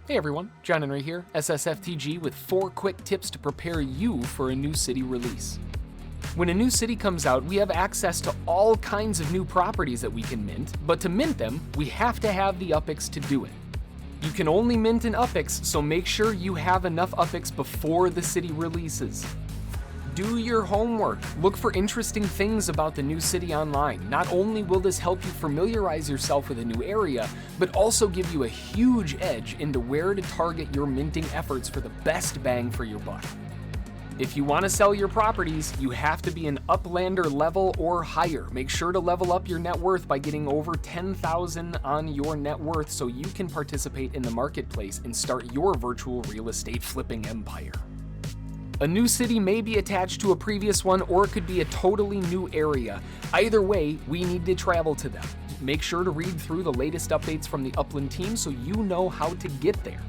Hey everyone, John Henry here, ssftg with 4 quick tips to prepare you for a new city release. When a new city comes out, we have access to all kinds of new properties that we can mint, but to mint them, we have to have the UPIX to do it. You can only mint an UPIX, so make sure you have enough UPIX before the city releases. Do your homework. Look for interesting things about the new city online. Not only will this help you familiarize yourself with a new area, but also give you a huge edge into where to target your minting efforts for the best bang for your buck. If you want to sell your properties, you have to be an Uplander level or higher. Make sure to level up your net worth by getting over 10,000 on your net worth so you can participate in the marketplace and start your virtual real estate flipping empire. A new city may be attached to a previous one, or it could be a totally new area. Either way, we need to travel to them. Make sure to read through the latest updates from the Upland team so you know how to get there.